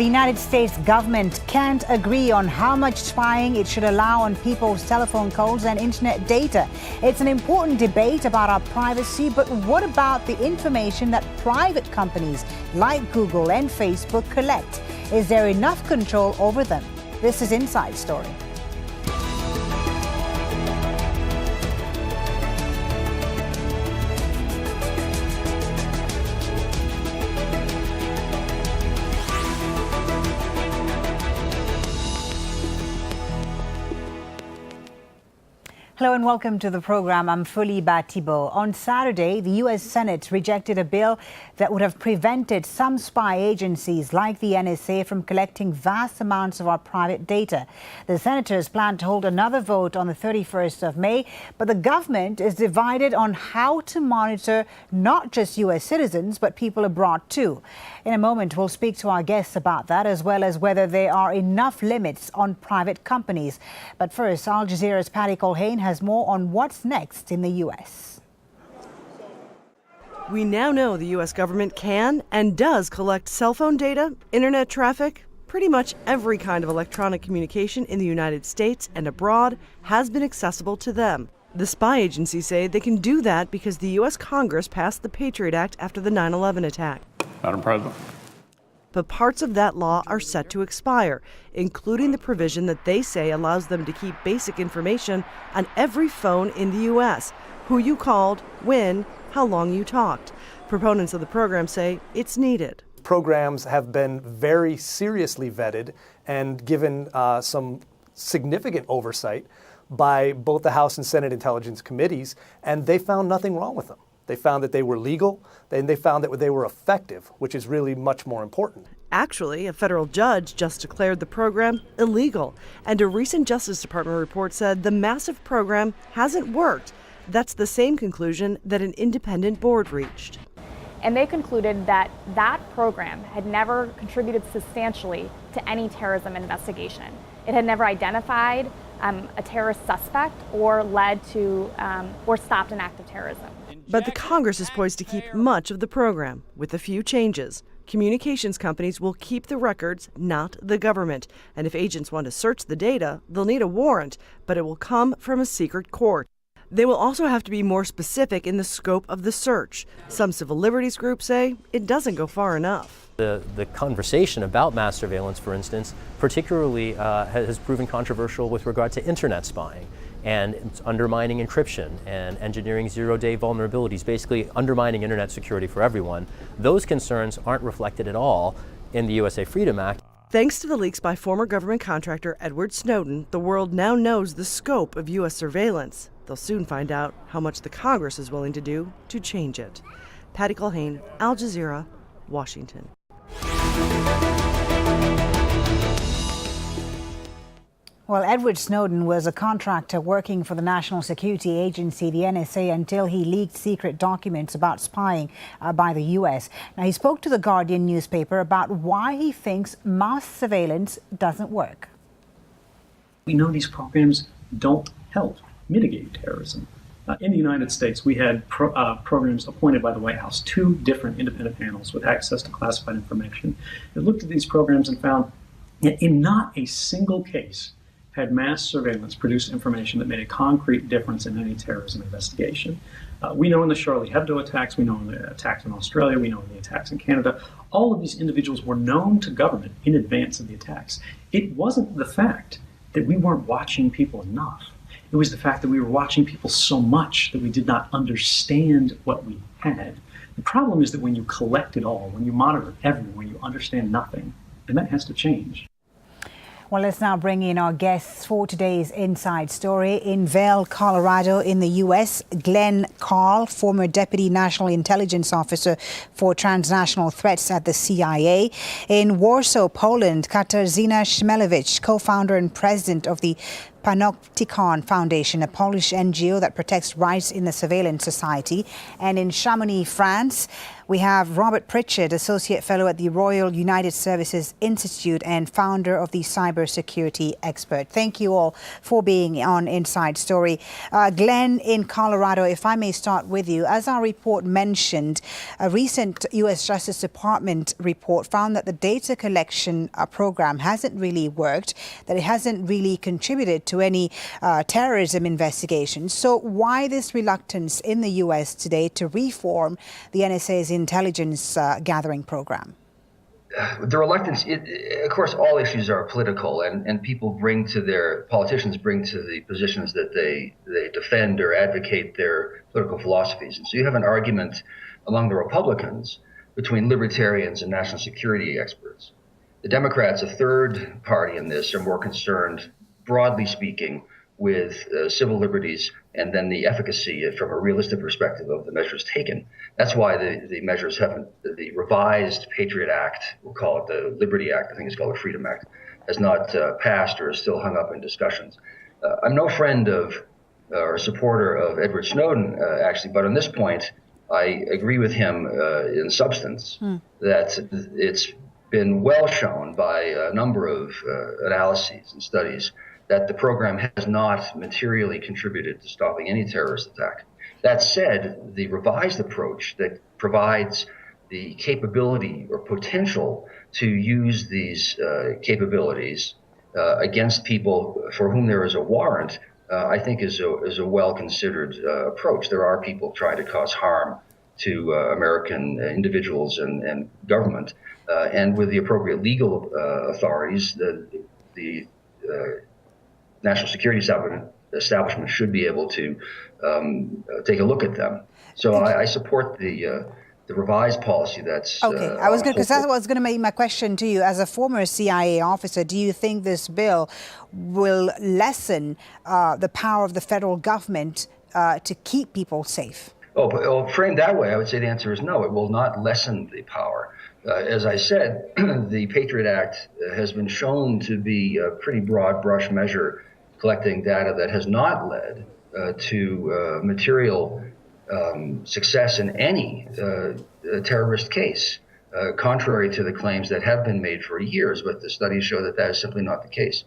The United States government can't agree on how much spying it should allow on people's telephone calls and internet data. It's an important debate about our privacy, but what about the information that private companies like Google and Facebook collect? Is there enough control over them? This is Inside Story. Hello and welcome to the program. I'm Fuli Batibo. On Saturday, the U.S. Senate rejected a bill that would have prevented some spy agencies like the NSA from collecting vast amounts of our private data. The senators plan to hold another vote on the 31st of May, but the government is divided on how to monitor not just U.S. citizens, but people abroad too. In a moment, we'll speak to our guests about that, as well as whether there are enough limits on private companies. But first, Al Jazeera's Patty Colhane has more on what's next in the U.S. We now know the U.S. government can and does collect cell phone data, internet traffic. Pretty much every kind of electronic communication in the United States and abroad has been accessible to them. The spy agencies say they can do that because the U.S. Congress passed the Patriot Act after the 9/11 attack. Madam President. But parts of that law are set to expire, including the provision that they say allows them to keep basic information on every phone in the U.S. Who you called, when, how long you talked. Proponents of the program say it's needed. Programs have been very seriously vetted and given some significant oversight by both the House and Senate Intelligence Committees, and they found nothing wrong with them. They found that they were legal, and they found that they were effective, which is really much more important. Actually, a federal judge just declared the program illegal, and a recent Justice Department report said the massive program hasn't worked. That's the same conclusion that an independent board reached. And they concluded that that program had never contributed substantially to any terrorism investigation. It had never identified a terrorist suspect or led to or stopped an act of terrorism. But the Congress is poised to keep much of the program, with a few changes. Communications companies will keep the records, not the government. And if agents want to search the data, they'll need a warrant, but it will come from a secret court. They will also have to be more specific in the scope of the search. Some civil liberties groups say it doesn't go far enough. The conversation about mass surveillance, for instance, particularly has proven controversial with regard to internet spying and undermining encryption and engineering zero-day vulnerabilities, basically undermining internet security for everyone. Those concerns aren't reflected at all in the USA Freedom Act. Thanks to the leaks by former government contractor Edward Snowden, the world now knows the scope of U.S. surveillance. They'll soon find out how much the Congress is willing to do to change it. Patty Colhane, Al Jazeera, Washington. Well, Edward Snowden was a contractor working for the National Security Agency, the NSA, until he leaked secret documents about spying by the U.S. Now, he spoke to the Guardian newspaper about why he thinks mass surveillance doesn't work. We know these programs don't help mitigate terrorism. In the United States, we had programs appointed by the White House, 2 different independent panels with access to classified information that looked at these programs and found that in not a single case had mass surveillance produced information that made a concrete difference in any terrorism investigation. We know in the Charlie Hebdo attacks, we know in the attacks in Australia, we know in the attacks in Canada, all of these individuals were known to government in advance of the attacks. It wasn't the fact that we weren't watching people enough. It was the fact that we were watching people so much that we did not understand what we had. The problem is that when you collect it all, when you monitor everyone, you understand nothing, and that has to change. Well, let's now bring in our guests for today's Inside Story. In Vail, Colorado, in the U.S., Glenn Carl, former Deputy National Intelligence Officer for Transnational Threats at the CIA. In Warsaw, Poland, Katarzyna Chmielewicz, co-founder and president of the Panopticon Foundation, a Polish NGO that protects rights in the surveillance society. And in Chamonix, France, we have Robert Pritchard, Associate Fellow at the Royal United Services Institute and founder of the Cybersecurity Expert. Thank you all for being on Inside Story. Glenn in Colorado, if I may start with you. As our report mentioned, a recent U.S. Justice Department report found that the data collection program hasn't really worked, that it hasn't really contributed to any terrorism investigations. So why this reluctance in the U.S. today to reform the NSA's intelligence gathering program? The reluctance, of course, all issues are political, and politicians bring to the positions that they defend or advocate their political philosophies. And so you have an argument among the Republicans between libertarians and national security experts. The Democrats, a third party in this, are more concerned, broadly speaking, with civil liberties and then the efficacy from a realistic perspective of the measures taken. That's why the measures haven't, the revised Patriot Act, we'll call it the Liberty Act, I think it's called the Freedom Act, has not passed or is still hung up in discussions. I'm no friend of or supporter of Edward Snowden, actually, but on this point, I agree with him in substance that it's been well shown by a number of analyses and studies that the program has not materially contributed to stopping any terrorist attack. That said, the revised approach that provides the capability or potential to use these capabilities against people for whom there is a warrant, I think is a well-considered approach. There are people trying to cause harm to American individuals and government, and with the appropriate legal authorities, the national security establishment should be able to take a look at them. So I support the revised policy that's okay. Because that was going to be my question to you. As a former CIA officer, do you think this bill will lessen the power of the federal government to keep people safe? Framed that way, I would say the answer is no. It will not lessen the power. As I said, the Patriot Act has been shown to be a pretty broad brush measure collecting data that has not led to material success in any terrorist case, contrary to the claims that have been made for years, but the studies show that that is simply not the case.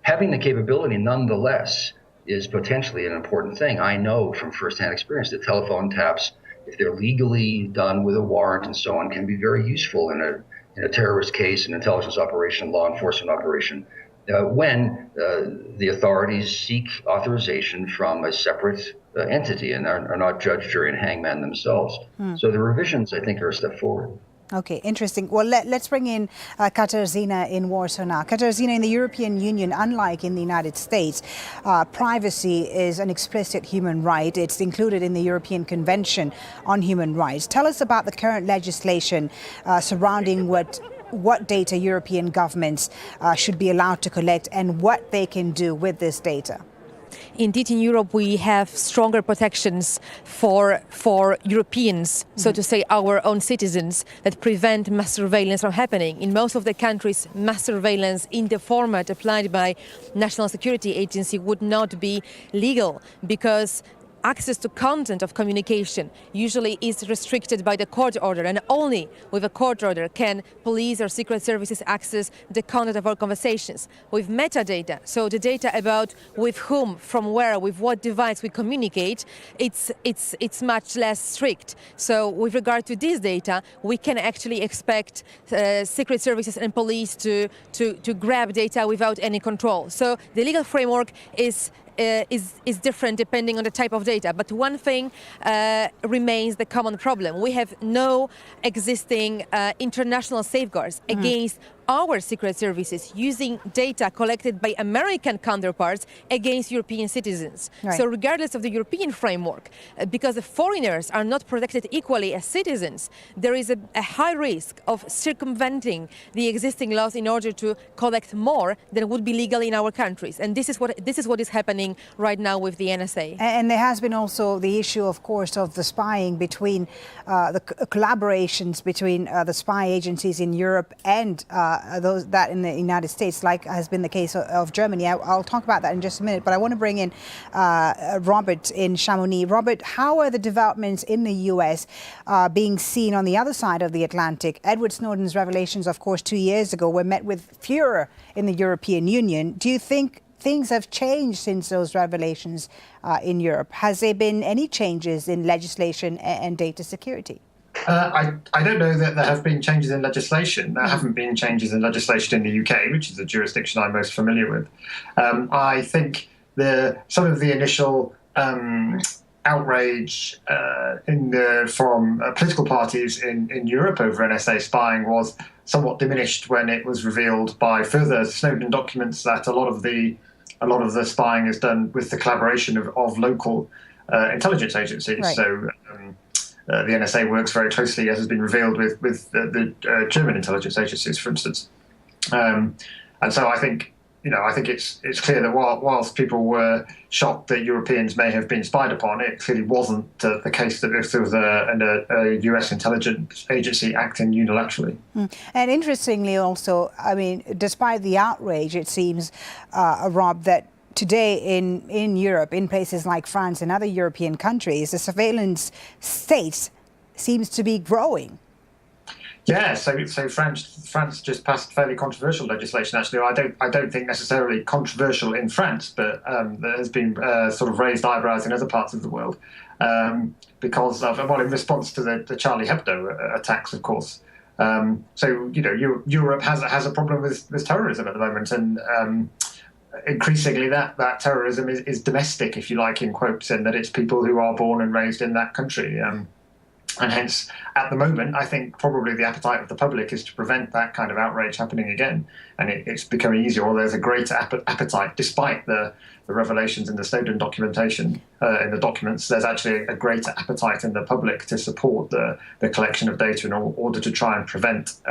Having the capability, nonetheless, is potentially an important thing. I know from firsthand experience that telephone taps, if they're legally done with a warrant and so on, can be very useful in a terrorist case, an intelligence operation, law enforcement operation, when the authorities seek authorization from a separate entity and are not judge, jury, and hangman themselves. So the revisions, I think, are a step forward. Okay, interesting. Well, let's bring in Katarzyna in Warsaw now. Katarzyna, in the European Union, unlike in the United States, privacy is an explicit human right. It's included in the European Convention on Human Rights. Tell us about the current legislation surrounding what data European governments should be allowed to collect and what they can do with this data. Indeed, in Europe, we have stronger protections for Europeans, so to say, our own citizens, that prevent mass surveillance from happening. In most of the countries, mass surveillance in the format applied by National Security Agency would not be legal because access to content of communication usually is restricted by the court order, and only with a court order can police or secret services access the content of our conversations. With metadata, so the data about with whom, from where, with what device we communicate, it's much less strict. So with regard to this data, we can actually expect secret services and police to grab data without any control. So the legal framework is different depending on the type of data. But one thing remains the common problem. We have no existing international safeguards against our secret services using data collected by American counterparts against European citizens. Right. So regardless of the European framework, because the foreigners are not protected equally as citizens, there is a high risk of circumventing the existing laws in order to collect more than would be legal in our countries. And this is what is happening happening right now with the NSA. And there has been also the issue, of course, of the spying between the collaborations between the spy agencies in Europe and those that in the United States, like has been the case of Germany. I'll talk about that in just a minute, but I want to bring in Robert in Chamonix. Robert, how are the developments in the U.S. Being seen on the other side of the Atlantic? Edward Snowden's revelations, of course, 2 years ago were met with furor in the European Union. Do you think things have changed since those revelations in Europe? Has there been any changes in legislation and data security? I don't know that there have been changes in legislation. There haven't been changes in legislation in the UK, which is the jurisdiction I'm most familiar with. I think some of the initial outrage from political parties in Europe over NSA spying was somewhat diminished when it was revealed by further Snowden documents that a lot of the spying is done with the collaboration of local intelligence agencies. Right. So the NSA works very closely, as has been revealed, with the German intelligence agencies, for instance. And so I think it's clear that whilst people were shocked that Europeans may have been spied upon, it clearly wasn't the case that if there was a US intelligence agency acting unilaterally. And interestingly also, I mean, despite the outrage, it seems, Rob, that today in Europe, in places like France and other European countries, the surveillance state seems to be growing. Yeah, so France just passed fairly controversial legislation. Actually, I don't think necessarily controversial in France, but there has been sort of raised eyebrows in other parts of the world because of, in response to the Charlie Hebdo attacks, of course. So Europe has a problem with terrorism at the moment, and increasingly that terrorism is domestic, if you like, in quotes, and that it's people who are born and raised in that country. And hence, at the moment, I think probably the appetite of the public is to prevent that kind of outrage happening again. And it's becoming easier, or there's a greater appetite, despite the revelations in the Snowden documentation, in the documents, there's actually a greater appetite in the public to support the collection of data in order to try and prevent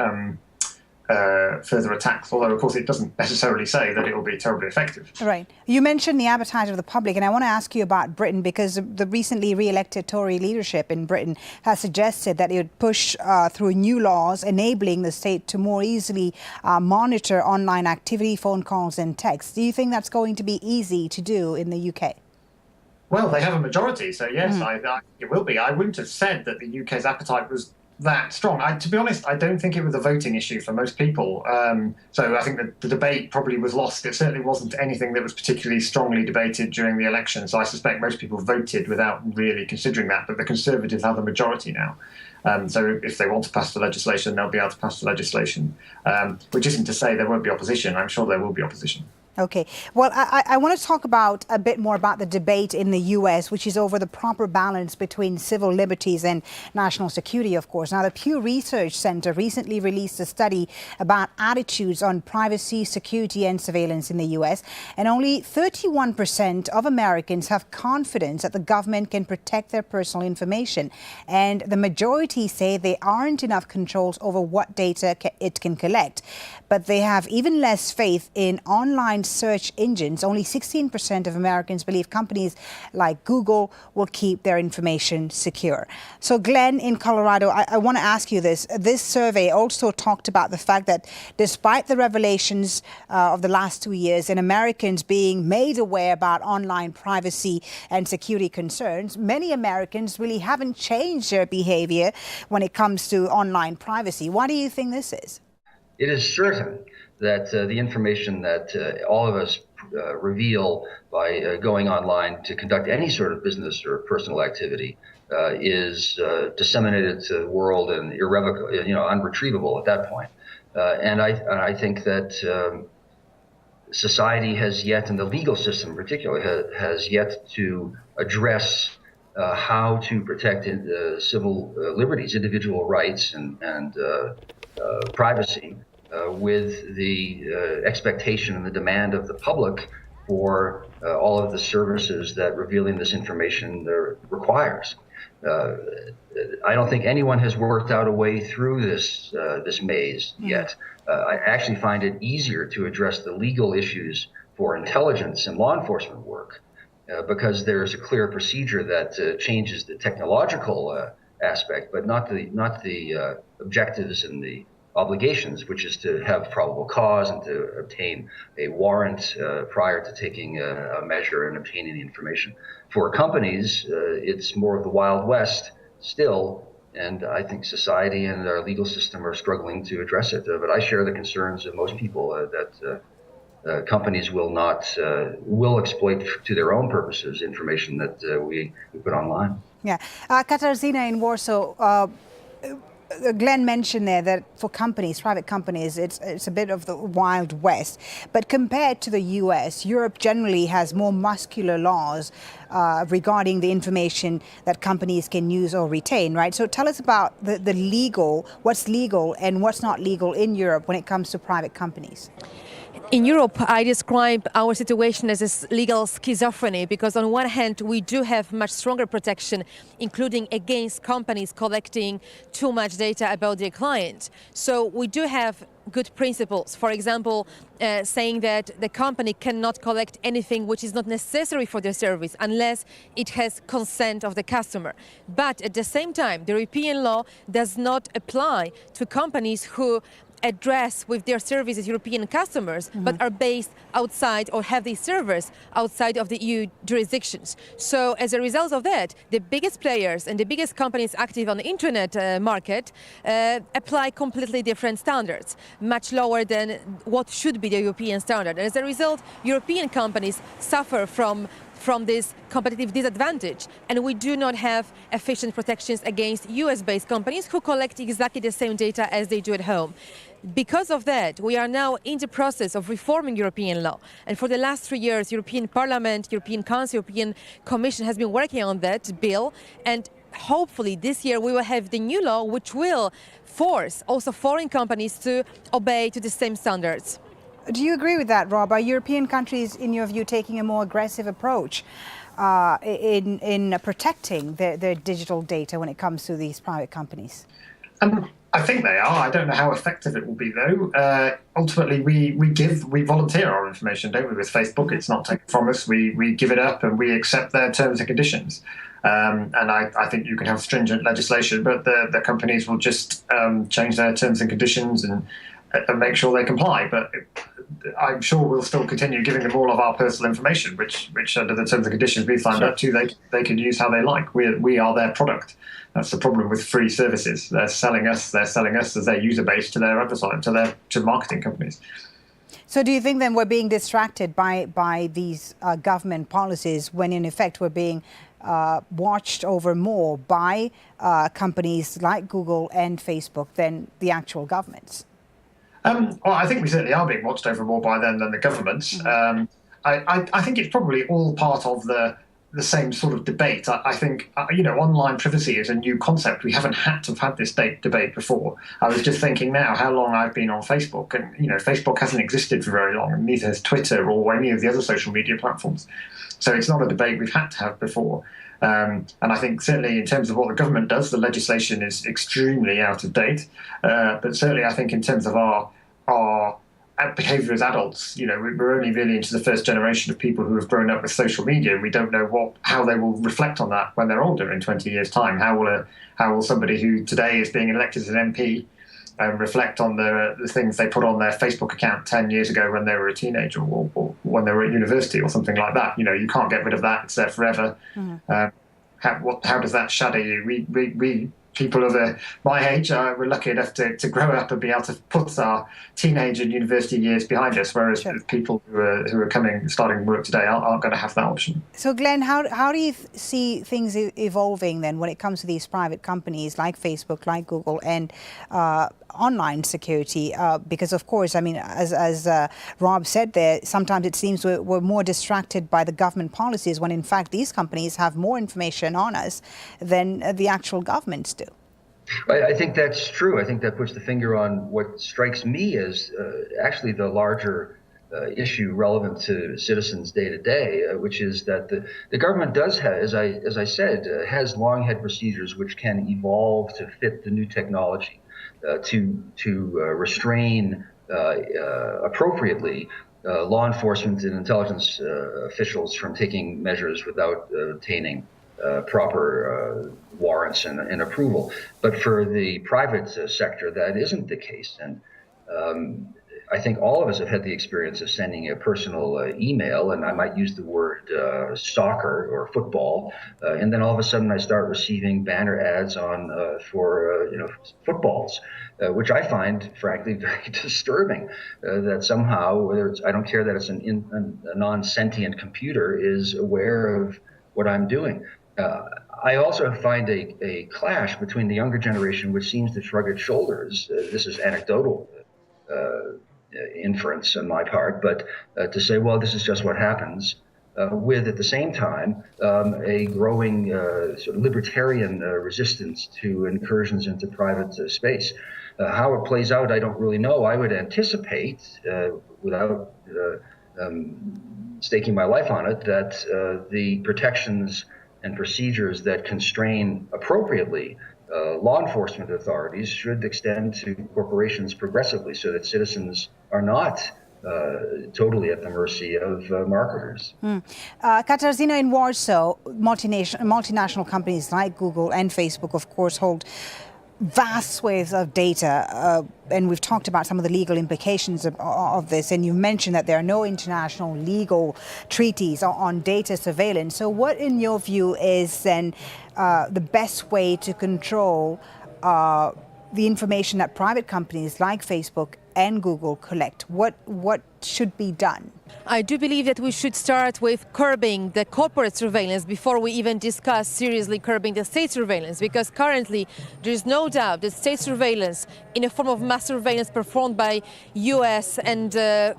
further attacks, although, of course, it doesn't necessarily say that it will be terribly effective. Right. You mentioned the appetite of the public, and I want to ask you about Britain, because the recently re-elected Tory leadership in Britain has suggested that it would push through new laws enabling the state to more easily monitor online activity, phone calls and texts. Do you think that's going to be easy to do in the UK? Well, they have a majority, so yes, it will be. I wouldn't have said that the UK's appetite was that strong. To be honest, I don't think it was a voting issue for most people. So I think that the debate probably was lost. It certainly wasn't anything that was particularly strongly debated during the election. So I suspect most people voted without really considering that. But the Conservatives have the majority now. So if they want to pass the legislation, they'll be able to pass the legislation, which isn't to say there won't be opposition. I'm sure there will be opposition. Okay. Well, I want to talk about a bit more about the debate in the U.S., which is over the proper balance between civil liberties and national security, of course. Now, the Pew Research Center recently released a study about attitudes on privacy, security and surveillance in the U.S. And only 31% of Americans have confidence that the government can protect their personal information. And the majority say there aren't enough controls over what data it can collect. But they have even less faith in online search engines. Only 16% of Americans believe companies like Google will keep their information secure. So Glenn in Colorado, I want to ask you this. This survey also talked about the fact that despite the revelations of the last 2 years and Americans being made aware about online privacy and security concerns, many Americans really haven't changed their behavior when it comes to online privacy. Why do you think this is? It is certain that the information that all of us reveal by going online to conduct any sort of business or personal activity is disseminated to the world and irrevocable, unretrievable at that point. And I think that society has yet, and the legal system particularly, has yet to address how to protect civil liberties, individual rights, and privacy with the expectation and the demand of the public for all of the services that revealing this information requires. I don't think anyone has worked out a way through this maze yet. I actually find it easier to address the legal issues for intelligence and law enforcement work, because there's a clear procedure that changes the technological aspect, but not the objectives and the obligations, which is to have probable cause and to obtain a warrant prior to taking a measure and obtaining the information. For companies, it's more of the Wild West still, and I think society and our legal system are struggling to address it. But I share the concerns of most people that companies will exploit to their own purposes information that we put online. Yeah. Katarzyna in Warsaw, Glenn mentioned there that for companies, private companies, it's a bit of the Wild West. But compared to the US, Europe generally has more muscular laws regarding the information that companies can use or retain, right? So tell us about the legal, what's legal and what's not legal in Europe when it comes to private companies. In Europe, I describe our situation as a legal schizophrenia because on one hand, we do have much stronger protection, including against companies collecting too much data about their clients. So we do have good principles. For example, saying that the company cannot collect anything which is not necessary for their service unless it has consent of the customer. But at the same time, the European law does not apply to companies who address with their services European customers, but are based outside or have these servers outside of the EU jurisdictions. So as a result of that, the biggest players and the biggest companies active on the internet market apply completely different standards, much lower than what should be the European standard. And as a result, European companies suffer from this competitive disadvantage, and we do not have efficient protections against US-based companies who collect exactly the same data as they do at home. Because of that, we are now in the process of reforming European law. And for the last 3 years, European Parliament, European Council, European Commission has been working on that bill. And hopefully this year we will have the new law which will force also foreign companies to obey to the same standards. Do you agree with that, Rob? Are European countries, in your view, taking a more aggressive approach in protecting their digital data when it comes to these private companies? I think they are. I don't know how effective it will be, though. Ultimately, we volunteer our information, don't we? With Facebook, it's not taken from us. We give it up and we accept their terms and conditions. And I think you can have stringent legislation, but the companies will just change their terms and conditions and make sure they comply. But I'm sure we'll still continue giving them all of our personal information, which under the terms and conditions we signed up to, they can use how they like. We are their product. That's the problem with free services. They're selling us as their user base to their advertising, to marketing companies. So do you think then we're being distracted by these government policies when in effect we're being watched over more by companies like Google and Facebook than the actual governments? Well, I think we certainly are being watched over more by them than the governments. I think it's probably all part of the same sort of debate. I think, online privacy is a new concept. We haven't had to have had this debate before. I was just thinking now how long I've been on Facebook, and, Facebook hasn't existed for very long, and neither has Twitter or any of the other social media platforms. So it's not a debate we've had to have before. And I think certainly in terms of what the government does, the legislation is extremely out of date. But certainly I think in terms of our behaviour as adults, we're only really into the first generation of people who have grown up with social media. We don't know how they will reflect on that when they're older in 20 years' time. How will somebody who today is being elected as an MP reflect on the things they put on their Facebook account 10 years ago when they were a teenager or when they were at university or something like that? You can't get rid of that. It's there forever. How does that shadow you? We people of my age, we're lucky enough to grow up and be able to put our teenage and university years behind us, whereas people who are starting work today aren't going to have that option. So, Glenn, how do you see things evolving then when it comes to these private companies like Facebook, like Google, and online security? Because, of course, as Rob said there, sometimes it seems we're more distracted by the government policies when, in fact, these companies have more information on us than the actual governments do. I think that's true. I think that puts the finger on what strikes me as actually the larger issue relevant to citizens day to day, which is that the government does have, as I said, has long had procedures which can evolve to fit the new technology, to restrain appropriately law enforcement and intelligence officials from taking measures without obtaining proper warrants and approval. But for the private sector, that isn't the case. And I think all of us have had the experience of sending a personal email, and I might use the word soccer or football, and then all of a sudden I start receiving banner ads on for footballs, which I find, frankly, very disturbing. That somehow, whether it's, I don't care that it's a non-sentient computer, is aware of what I'm doing. I also find a clash between the younger generation, which seems to shrug its shoulders. This is anecdotal inference on my part, but to say, well, this is just what happens, with at the same time a growing sort of libertarian resistance to incursions into private space. How it plays out, I don't really know. I would anticipate, without staking my life on it, that the protections and procedures that constrain appropriately law enforcement authorities should extend to corporations progressively, so that citizens are not totally at the mercy of marketers. Katarzyna, in Warsaw, multinational companies like Google and Facebook, of course, hold vast swathes of data, and we've talked about some of the legal implications of this, and you mentioned that there are no international legal treaties on data surveillance. So what, in your view, is then the best way to control the information that private companies like Facebook and Google collect? What should be done? I do believe that we should start with curbing the corporate surveillance before we even discuss seriously curbing the state surveillance, because currently there is no doubt that state surveillance in a form of mass surveillance performed by US and,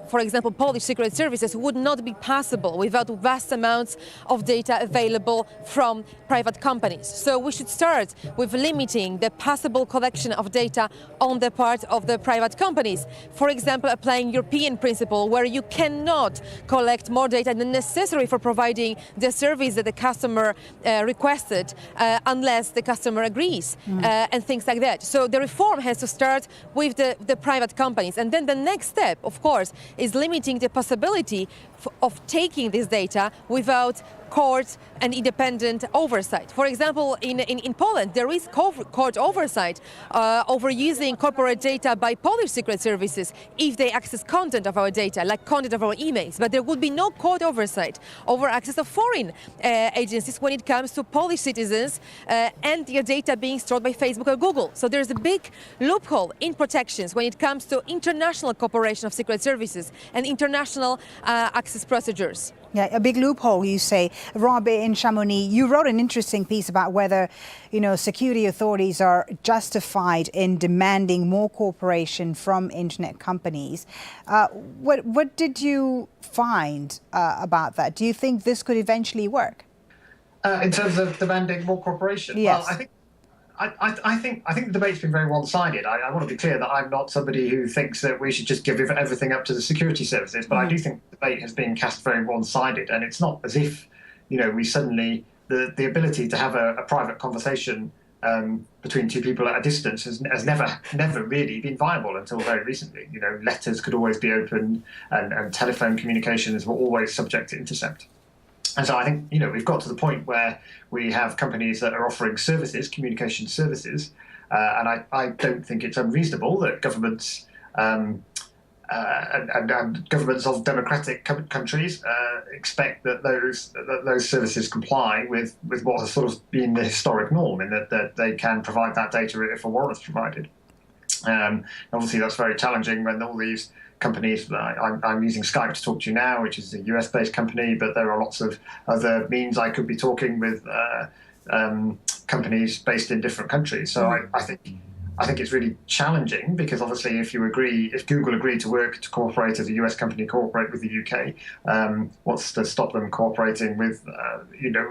for example, Polish secret services would not be possible without vast amounts of data available from private companies. So we should start with limiting the possible collection of data on the part of the private companies. For example, applying European principle where you cannot collect more data than necessary for providing the service that the customer requested unless the customer agrees, and things like that. So the reform has to start with the private companies. And then the next step, of course, is limiting the possibility of taking this data without court and independent oversight. For example, in Poland, there is court oversight over using corporate data by Polish secret services if they access content of our data, like content of our emails. But there would be no court oversight over access of foreign agencies when it comes to Polish citizens and their data being stored by Facebook or Google. So there's a big loophole in protections when it comes to international cooperation of secret services and international access procedures. Yeah, a big loophole, you say. Rob, in Chamonix, you wrote an interesting piece about whether, security authorities are justified in demanding more cooperation from internet companies. What did you find about that? Do you think this could eventually work? In terms of demanding more cooperation? Yes. Well, I think the debate's been very one-sided. I want to be clear that I'm not somebody who thinks that we should just give everything up to the security services, but I do think the debate has been cast very one-sided, and it's not as if, we suddenly, the ability to have a private conversation between two people at a distance has never really been viable until very recently. Letters could always be opened, and telephone communications were always subject to intercept. And so I think, we've got to the point where we have companies that are offering services, communication services, and I don't think it's unreasonable that governments and governments of democratic countries expect that those services comply with what has sort of been the historic norm, in that they can provide that data if a warrant is provided. Obviously, that's very challenging when all these companies, I'm using Skype to talk to you now, which is a US-based company, but there are lots of other means I could be talking with companies based in different countries. So I think it's really challenging, because obviously if Google agreed to cooperate as a US company, cooperate with the UK, what's to stop them cooperating with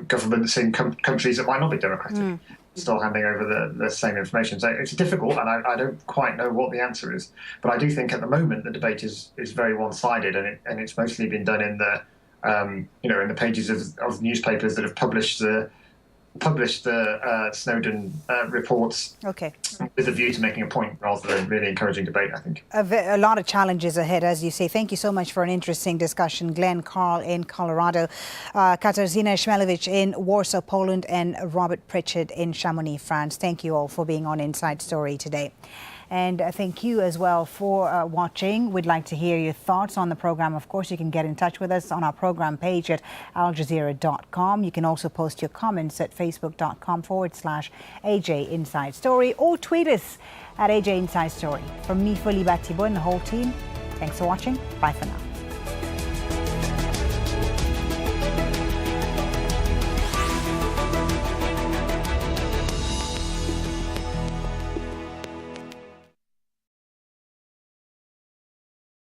governments in countries that might not be democratic? Still handing over the same information. So it's difficult, and I don't quite know what the answer is. But I do think at the moment the debate is very one-sided, and it's mostly been done in the in the pages of newspapers that have published the published the Snowden reports Okay. with a view to making a point rather than really encouraging debate, I think. A lot of challenges ahead, as you say. Thank you so much for an interesting discussion. Glenn Carl in Colorado, Katarzyna Śmielewicz in Warsaw, Poland, and Robert Pritchard in Chamonix, France. Thank you all for being on Inside Story today. And thank you as well for watching. We'd like to hear your thoughts on the program. Of course, you can get in touch with us on our program page at aljazeera.com. You can also post your comments at facebook.com/AJ Inside Story or tweet us at AJ Inside Story. From me, Fuli Batibo, and the whole team, thanks for watching. Bye for now.